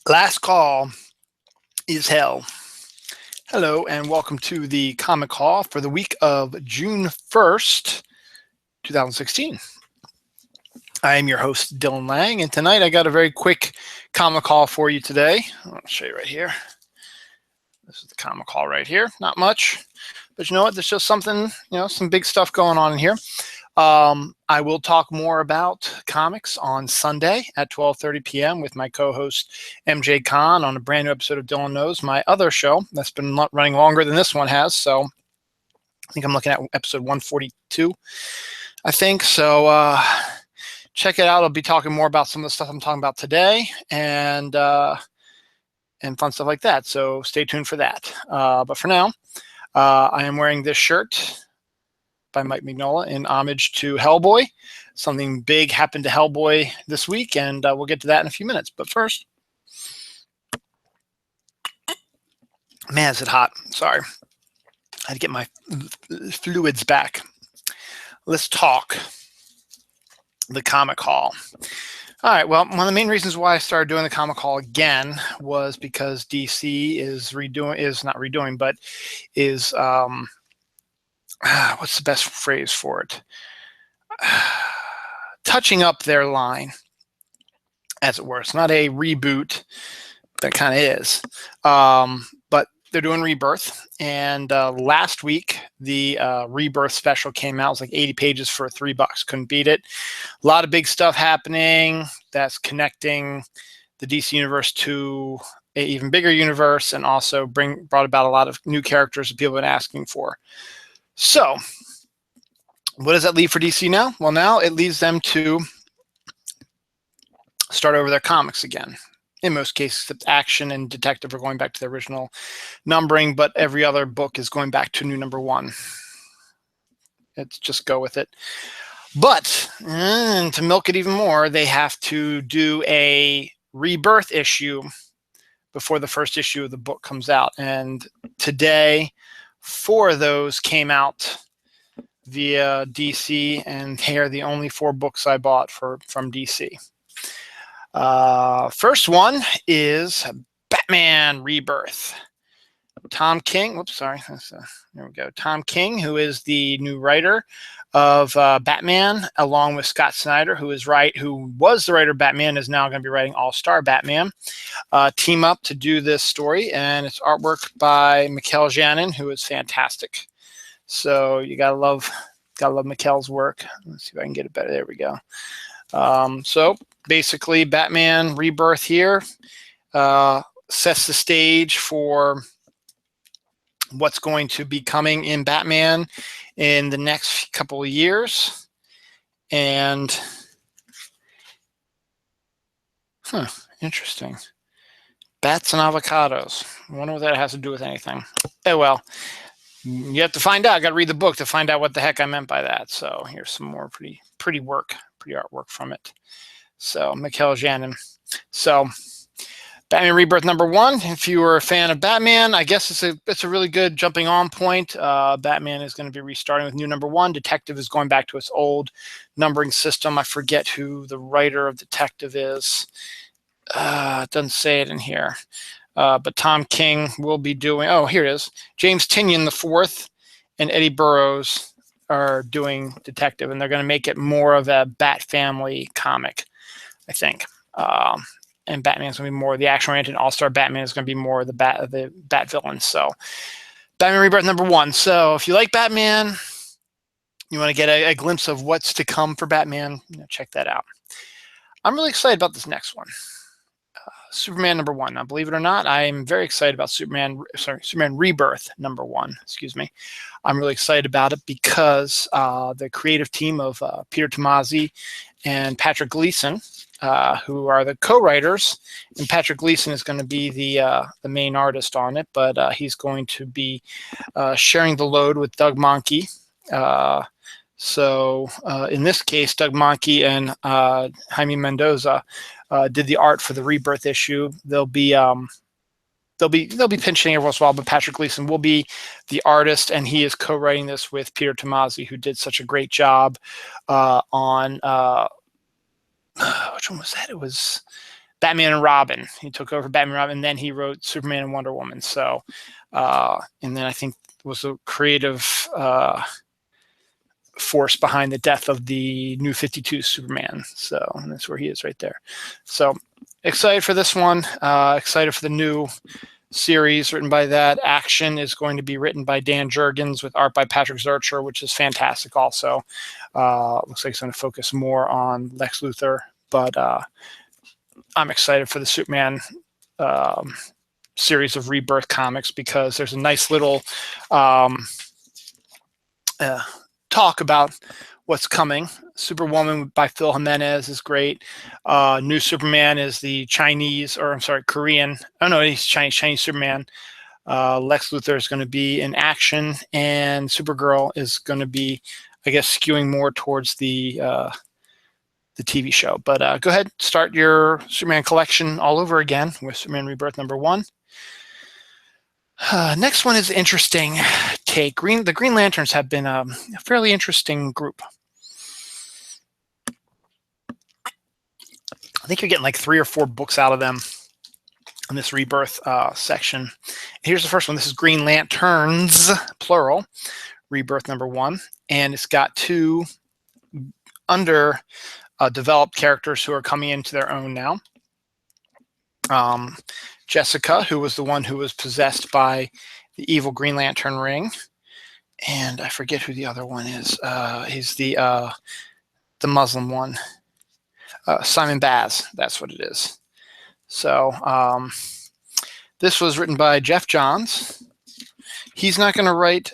Last call is hell. Hello, and welcome to the Comic Call for the week of June 1st, 2016. I am your host, Dylan Lang, and tonight I got a very quick Comic Call for you today. I'll show you right here. This is the Comic Call right here. Not much, but you know what? There's just something, some big stuff going on in here. I will talk more about comics on Sunday at 12:30 p.m. with my co-host MJ Khan on a brand new episode of Dylan Knows, my other show that's been running longer than this one has. So I think I'm looking at episode 142, I think. So check it out. I'll be talking more about some of the stuff I'm talking about today and fun stuff like that. So stay tuned for that. But for now, I am wearing this shirt by Mike Mignola in homage to Hellboy. Something big happened to Hellboy this week, and we'll get to that in a few minutes. But first, man, is it hot. Sorry. I had to get my fluids back. Let's talk the Comic Call. All right, well, one of the main reasons why I started doing the Comic Call again was because DC is what's the best phrase for it? Touching up their line, as it were. It's not a reboot, that kind of is. But they're doing Rebirth. And last week, the Rebirth special came out. It was like 80 pages for $3. Couldn't beat it. A lot of big stuff happening that's connecting the DC universe to an even bigger universe, and also brought about a lot of new characters that people have been asking for. So, what does that leave for DC now? Well, now it leaves them to start over their comics again. In most cases, Action and Detective are going back to the original numbering, but every other book is going back to new number one. Let's just go with it. But to milk it even more, they have to do a Rebirth issue before the first issue of the book comes out. And today, 4 of those came out via DC, and they are the only 4 books I bought from DC. First one is Batman Rebirth. Tom King, there we go. Tom King, who is the new writer of Batman, along with Scott Snyder, who was the writer of Batman, is now going to be writing All-Star Batman. Team up to do this story, and it's artwork by Mikel Janin, who is fantastic. So you gotta love Mikel's work. Let's see if I can get it better. There we go. So basically, Batman Rebirth here sets the stage for what's going to be coming in Batman in the next couple of years. And interesting. Bats and avocados. I wonder what that has to do with anything. Oh, well, you have to find out. I got to read the book to find out what the heck I meant by that. So here's some more pretty artwork from it. So Mikel Janin. So Batman Rebirth #1. If you were a fan of Batman, I guess it's a really good jumping on point. Batman is going to be restarting with new #1. Detective is going back to its old numbering system. I forget who the writer of Detective is. It doesn't say it in here. But Tom King will be doing, here it is. James Tynion IV and Eddie Burroughs are doing Detective, and they're going to make it more of a Bat family comic, I think. And Batman's going to be more the action-oriented. All-Star Batman is going to be more of the Bat villain. So Batman Rebirth #1. So if you like Batman, you want to get a glimpse of what's to come for Batman, check that out. I'm really excited about this next one. Superman #1. Now, believe it or not, I'm very excited about Superman Rebirth #1. Excuse me. I'm really excited about it because the creative team of Peter Tomasi and Patrick Gleason, who are the co-writers, and Patrick Gleason is going to be the main artist on it, but he's going to be sharing the load with Doug Mahnke. So in this case, Doug Mahnke and Jaime Mendoza did the art for the Rebirth issue. They'll be pinching every once in a while, but Patrick Gleason will be the artist, and he is co-writing this with Peter Tomasi, who did such a great job on which one was that? It was Batman and Robin. He took over Batman and Robin, and then he wrote Superman and Wonder Woman. So, and then I think was a creative force behind the death of the New 52 Superman. So, and that's where he is right there. So, excited for this one. Excited for the new series written by that. Action is going to be written by Dan Jurgens with art by Patrick Zurcher, which is fantastic also. Looks like it's going to focus more on Lex Luthor, but I'm excited for the Superman series of Rebirth comics because there's a nice little talk about what's coming. Superwoman by Phil Jimenez is great. New Superman is the Korean. Oh no, he's Chinese Superman. Lex Luthor is going to be in action, and Supergirl is going to be, I guess, skewing more towards the TV show. But go ahead, start your Superman collection all over again with Superman Rebirth #1. Next one is interesting take. The Green Lanterns have been a fairly interesting group. I think you're getting like 3 or 4 books out of them in this Rebirth section. Here's the first one. This is Green Lanterns, plural, Rebirth #1. And it's got 2 developed characters who are coming into their own now. Jessica, who was the one who was possessed by the evil Green Lantern ring. And I forget who the other one is. He's the Muslim one. Simon Baz, that's what it is. So this was written by Jeff Johns. He's not going to write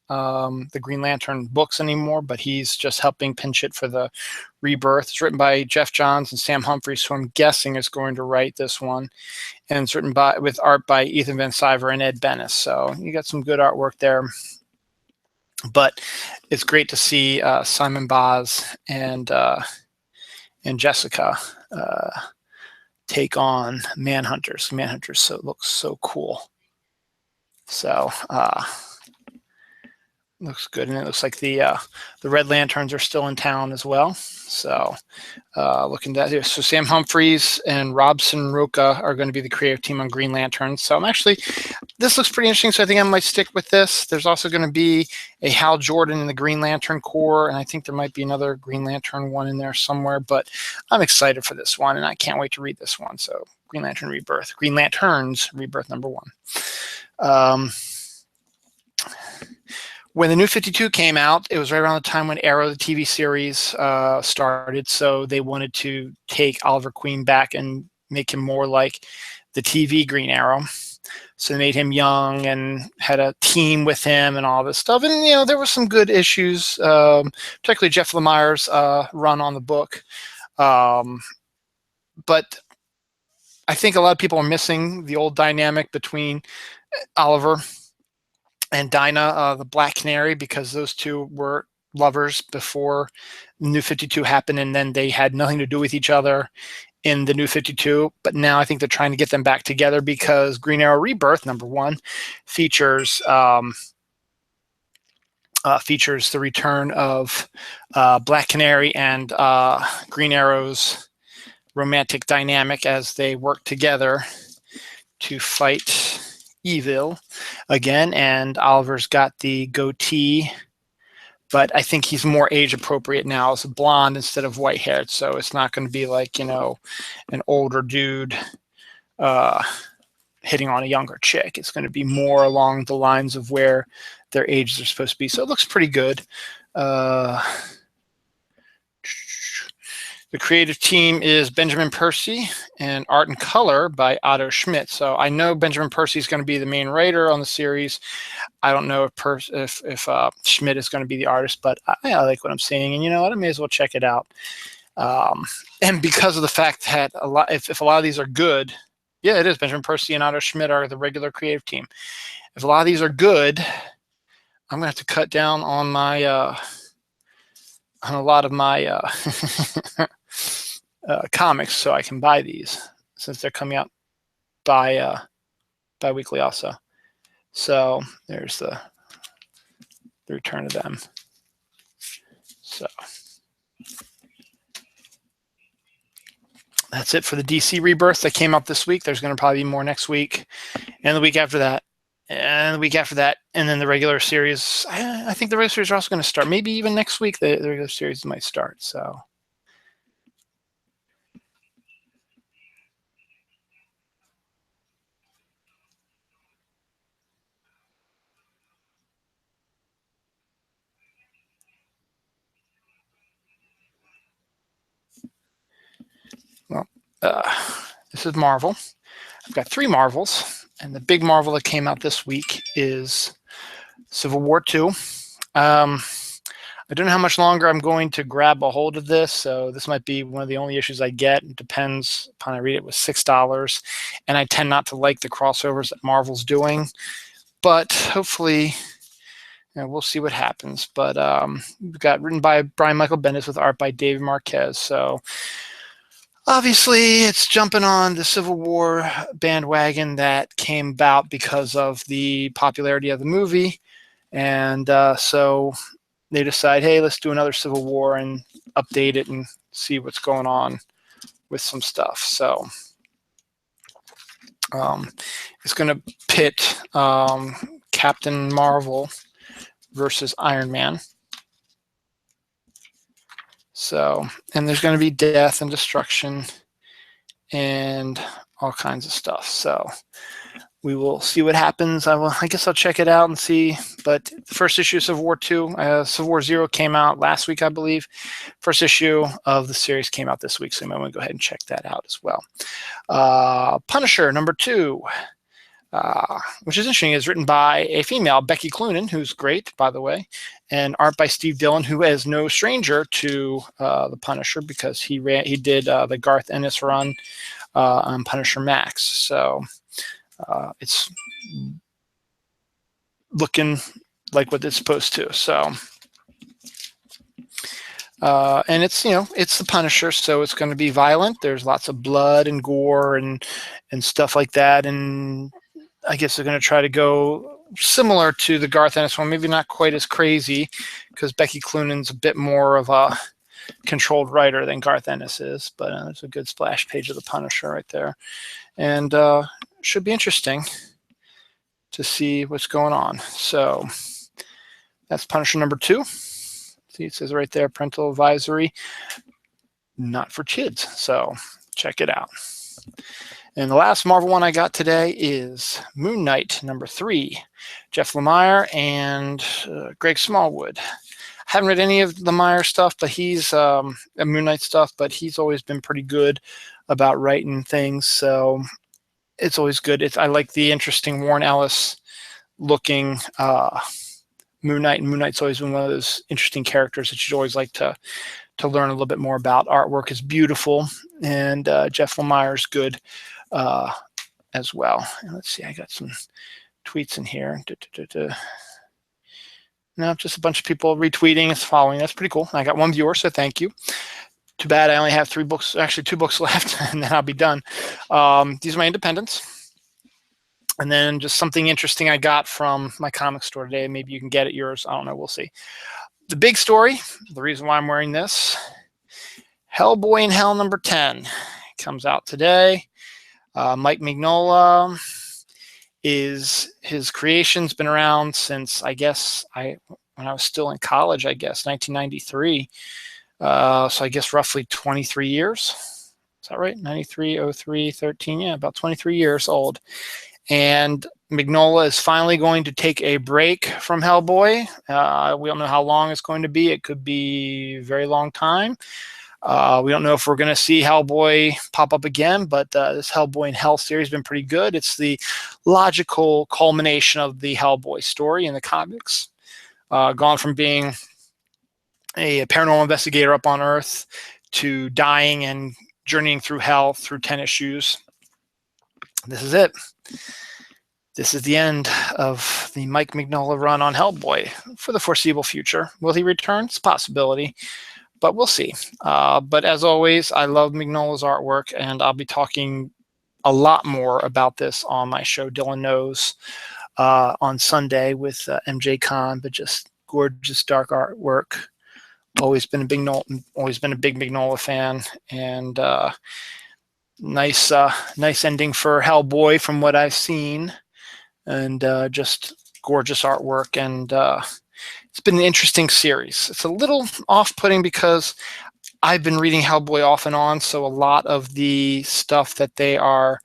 the Green Lantern books anymore, but he's just helping pinch it for the Rebirth. It's written by Jeff Johns and Sam Humphries, who I'm guessing is going to write this one. And it's written with art by Ethan Van Sciver and Ed Bennis. So you got some good artwork there. But it's great to see Simon Baz and Jessica take on Manhunters. Manhunters looks so cool. So looks good, and it looks like the Red Lanterns are still in town as well. So looking at that here. So Sam Humphries and Robson Roca are going to be the creative team on Green Lanterns. So this looks pretty interesting, so I think I might stick with this. There's also going to be a Hal Jordan in the Green Lantern Corps, and I think there might be another Green Lantern one in there somewhere, but I'm excited for this one, and I can't wait to read this one. So Green Lantern Rebirth. Green Lanterns Rebirth #1. When the New 52 came out, it was right around the time when Arrow, the TV series, started. So they wanted to take Oliver Queen back and make him more like the TV Green Arrow. So they made him young and had a team with him and all this stuff. And, there were some good issues, particularly Jeff Lemire's run on the book. But I think a lot of people are missing the old dynamic between Oliver and Dinah, the Black Canary, because those two were lovers before New 52 happened, and then they had nothing to do with each other in the New 52. But now I think they're trying to get them back together because Green Arrow Rebirth #1 features the return of Black Canary and Green Arrow's romantic dynamic as they work together to fight evil again. And Oliver's got the goatee, but I think he's more age appropriate now. It's blonde instead of white haired, so it's not going to be like an older dude hitting on a younger chick. It's going to be more along the lines of where their ages are supposed to be. So it looks pretty good. The creative team is Benjamin Percy, and art and color by Otto Schmidt. So I know Benjamin Percy is going to be the main writer on the series. I don't know if Schmidt is going to be the artist, but I like what I'm seeing, and you know what? I may as well check it out. And because of the fact that if a lot of these are good, yeah, it is. Benjamin Percy and Otto Schmidt are the regular creative team. If a lot of these are good, I'm going to have to cut down on my on a lot of my comics so I can buy these, since they're coming out bi-weekly also. So there's the return of them. So that's it for the DC Rebirth that came out this week. There's going to probably be more next week, and the week after that, and the week after that, and then the regular series. I think the regular series are also going to start. Maybe even next week, the regular series might start. So. Well, this is Marvel. I've got 3 Marvels, and the big Marvel that came out this week is Civil War II. I don't know how much longer I'm going to grab a hold of this, so this might be one of the only issues I get. It depends upon I read it. With $6, and I tend not to like the crossovers that Marvel's doing, but hopefully, we'll see what happens. But we've got written by Brian Michael Bendis with art by David Marquez. So obviously, it's jumping on the Civil War bandwagon that came about because of the popularity of the movie, and so they decide, hey, let's do another Civil War and update it and see what's going on with some stuff. So it's going to pit Captain Marvel versus Iron Man. So, and there's going to be death and destruction and all kinds of stuff. So we will see what happens. I guess I'll check it out and see. But the first issue of Civil War II, Civil War Zero came out last week, I believe. First issue of the series came out this week, so you might want to go ahead and check that out as well. Punisher #2, which is interesting, is written by a female, Becky Cloonan, who's great, by the way, and art by Steve Dillon, who is no stranger to the Punisher because he did the Garth Ennis run on Punisher Max. So it's looking like what it's supposed to. So, and it's it's the Punisher, so it's going to be violent. There's lots of blood and gore and stuff like that. And I guess they're going to try to go similar to the Garth Ennis one, maybe not quite as crazy, because Becky Cloonan's a bit more of a controlled writer than Garth Ennis is. But there's a good splash page of the Punisher right there, and should be interesting to see what's going on. So that's Punisher #2. See, it says right there, parental advisory, not for kids. So check it out. And the last Marvel one I got today is Moon Knight #3, Jeff Lemire and Greg Smallwood. I haven't read any of Lemire stuff, but he's Moon Knight stuff, but he's always been pretty good about writing things. So it's always good. I like the interesting Warren Ellis looking Moon Knight, and Moon Knight's always been one of those interesting characters that you'd always like to learn a little bit more about. Artwork is beautiful, and Jeff Lemire's good as well. And let's see, I got some tweets in here. No, just a bunch of people retweeting and following. That's pretty cool. I got 1 viewer, so thank you. Too bad I only have 3 books, actually 2 books left, and then I'll be done. These are my independents. And then just something interesting I got from my comic store today. Maybe you can get it yours. I don't know. We'll see. The big story, the reason why I'm wearing this, Hellboy in Hell #10 comes out today. Mike Mignola his creation's been around since, I guess, when I was still in college, I guess, 1993. So I guess roughly 23 years. Is that right? 93, 03, 13, yeah, about 23 years old. And Mignola is finally going to take a break from Hellboy. We don't know how long it's going to be. It could be a very long time. We don't know if we're going to see Hellboy pop up again, but this Hellboy in Hell series has been pretty good. It's the logical culmination of the Hellboy story in the comics. Gone from being a paranormal investigator up on Earth to dying and journeying through hell through 10 issues. This is it. This is the end of the Mike Mignola run on Hellboy for the foreseeable future. Will he return? It's a possibility, but we'll see. But as always, I love Mignola's artwork, and I'll be talking a lot more about this on my show, Dylan Knows, on Sunday with MJ Khan, but just gorgeous dark artwork. Always been a big Mignola fan, and nice ending for Hellboy from what I've seen, and just gorgeous artwork. And it's been an interesting series. It's a little off-putting because I've been reading Hellboy off and on, so a lot of the stuff that they are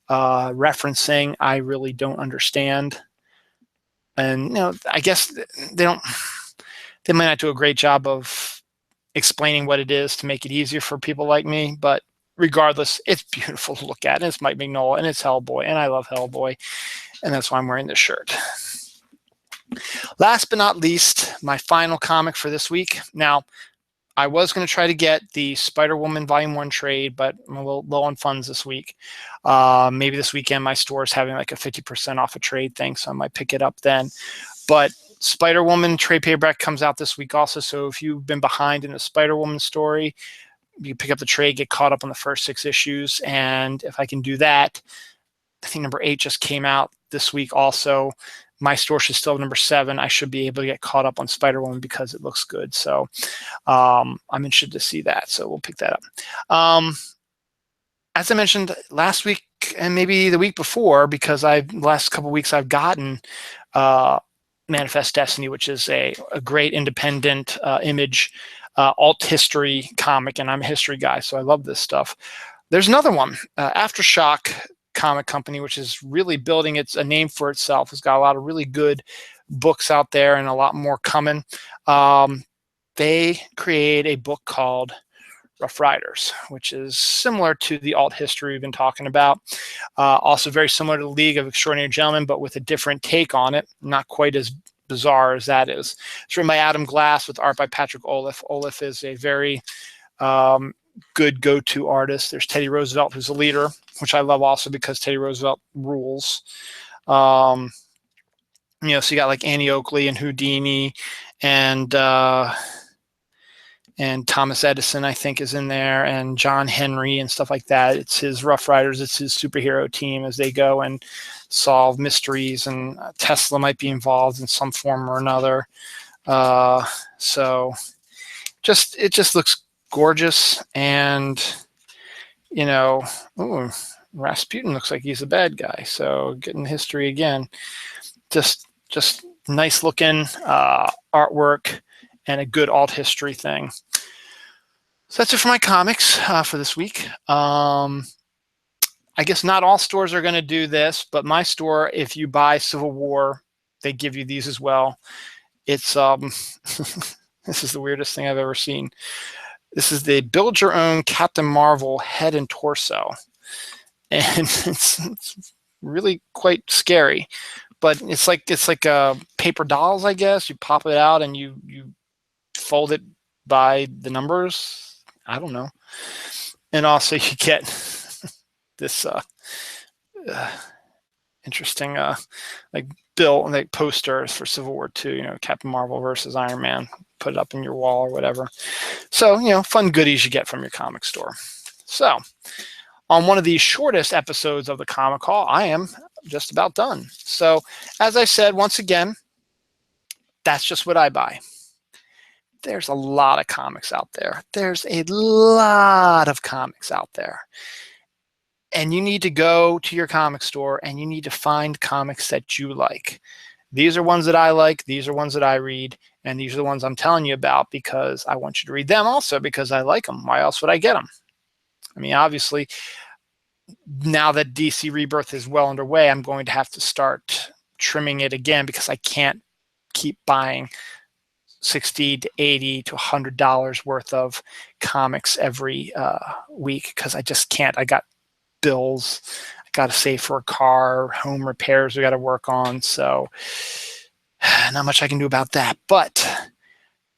referencing, I really don't understand. And I guess they might not do a great job of explaining what it is to make it easier for people like me, but regardless, it's beautiful to look at, and it's Mike Mignola, and it's Hellboy, and I love Hellboy, and that's why I'm wearing this shirt. Last but not least, my final comic for this week. Now, I was going to try to get the Spider-Woman Volume 1 trade, but I'm a little low on funds this week. Maybe this weekend my store is having like a 50% off a trade thing, so I might pick it up then. But Spider-Woman trade paperback comes out this week also, so if you've been behind in the Spider-Woman story, you pick up the trade, get caught up on the first 6 issues, and if I can do that, I think number 8 just came out this week also. My store should still have number 7. I should be able to get caught up on Spider-Woman because it looks good. So I'm interested to see that. So we'll pick that up. As I mentioned last week and maybe the week before, because the last couple of weeks I've gotten Manifest Destiny, which is a great independent Image alt history comic, and I'm a history guy, so I love this stuff. There's another one, Aftershock Comic Company, which is really building a name for itself. It's got a lot of really good books out there and a lot more coming. They create a book called Rough Riders, which is similar to the alt history we've been talking about. Also very similar to the League of Extraordinary Gentlemen, but with a different take on it. Not quite as bizarre as that is. It's written by Adam Glass with art by Patrick Olaf. Olaf is a very good go-to artist. There's Teddy Roosevelt, who's a leader, which I love also because Teddy Roosevelt rules. So you got like Annie Oakley and Houdini and Thomas Edison, I think, is in there, and John Henry and stuff like that. It's his Rough Riders. It's his superhero team as they go and solve mysteries, and Tesla might be involved in some form or another. So it just looks gorgeous, and Rasputin looks like he's a bad guy. So getting history again, just nice looking artwork and a good alt history thing. So that's it for my comics for this week. I guess not all stores are going to do this, but my store, if you buy Civil War, they give you these as well. It's this is the weirdest thing I've ever seen. This is the build your own Captain Marvel head and torso, and it's really quite scary. But it's like paper dolls, I guess. You pop it out and you fold it by the numbers. I don't know. And also you get this interesting like posters for Civil War II, Captain Marvel versus Iron Man. Put it up in your wall or whatever. So, fun goodies you get from your comic store. So, on one of the shortest episodes of the Comic Haul, I am just about done. So, as I said, once again, that's just what I buy. There's a lot of comics out there. There's a lot of comics out there. And you need to go to your comic store and you need to find comics that you like. These are ones that I like. These are ones that I read. And these are the ones I'm telling you about because I want you to read them also because I like them. Why else would I get them? I mean, obviously, now that DC Rebirth is well underway, I'm going to have to start trimming it again because I can't keep buying $60 to $80 to $100 worth of comics every week because I just can't. I got bills. I got to save for a car, home repairs we got to work on. So not much I can do about that. But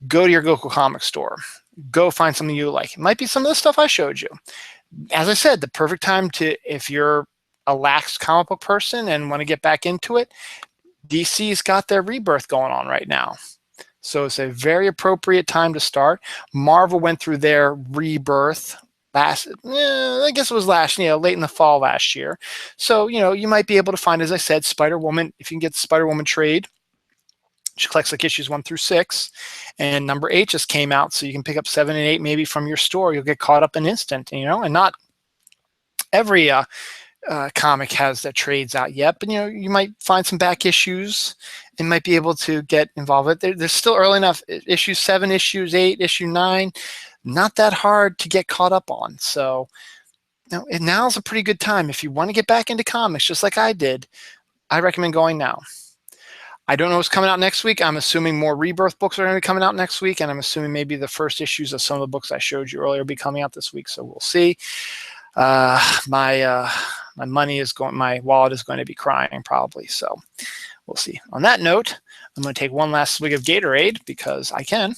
go to your local comic store. Go find something you like. It might be some of the stuff I showed you. As I said, the perfect time if you're a lax comic book person and want to get back into it, DC's got their Rebirth going on right now. So it's a very appropriate time to start. Marvel went through their Rebirth I guess it was late in the fall last year. So, you might be able to find, as I said, Spider-Woman, if you can get the Spider-Woman trade. She collects like issues 1 through 6, and number 8 just came out, so you can pick up 7 and 8 maybe from your store. You'll get caught up in instant, and not every comic has that trades out yet, but you might find some back issues and might be able to get involved with it. They're still early enough. Issue 7, issues 8, issue 9, not that hard to get caught up on. So now's a pretty good time. If you want to get back into comics, just like I did, I recommend going now. I don't know what's coming out next week. I'm assuming more Rebirth books are going to be coming out next week, and I'm assuming maybe the first issues of some of the books I showed you earlier will be coming out this week. So we'll see. My money is going, my wallet is going to be crying probably. So we'll see. On that note, I'm going to take one last swig of Gatorade because I can.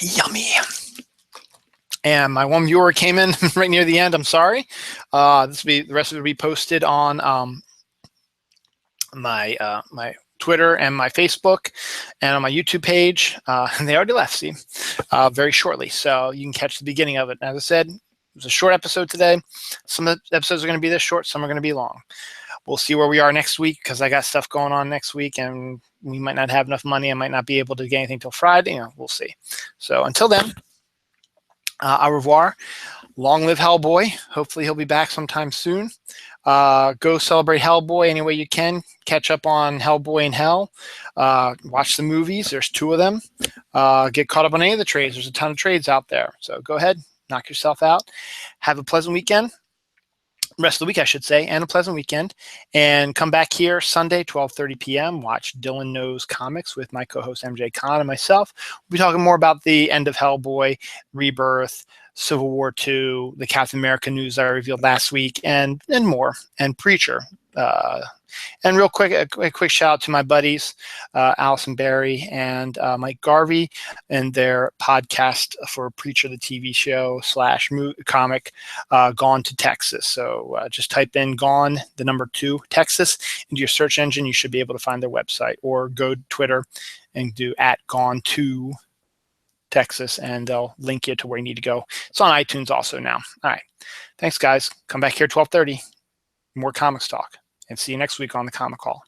Yummy. And my one viewer came in right near the end. I'm sorry. The rest of it will be posted on my Twitter and my Facebook and on my YouTube page. And they already left, see, very shortly. So you can catch the beginning of it. As I said, it was a short episode today. Some of the episodes are going to be this short. Some are going to be long. We'll see where we are next week because I got stuff going on next week and we might not have enough money. I might not be able to get anything till Friday. We'll see. So until then, au revoir. Long live Hellboy. Hopefully he'll be back sometime soon. Go celebrate Hellboy any way you can. Catch up on Hellboy in Hell. Watch the movies. There's 2 of them. Get caught up on any of the trades. There's a ton of trades out there. So go ahead, knock yourself out. Have a pleasant weekend. Rest of the week, I should say, and a pleasant weekend. And come back here Sunday, 12:30 p.m. Watch Dylan Knows Comics with my co-host MJ Khan and myself. We'll be talking more about the end of Hellboy, Rebirth, Civil War II, the Captain America news I revealed last week, and more, and Preacher. And real quick, a quick shout out to my buddies, Allison Berry and Mike Garvey, and their podcast for Preacher, the TV show / comic, Gone to Texas. So just type in Gone, the number 2, Texas, into your search engine. You should be able to find their website, or go to Twitter and do @Gone2 Texas, and they'll link you to where you need to go. It's on iTunes also now. All right. Thanks, guys. Come back here 12:30. More comics talk. And see you next week on the Comic Call.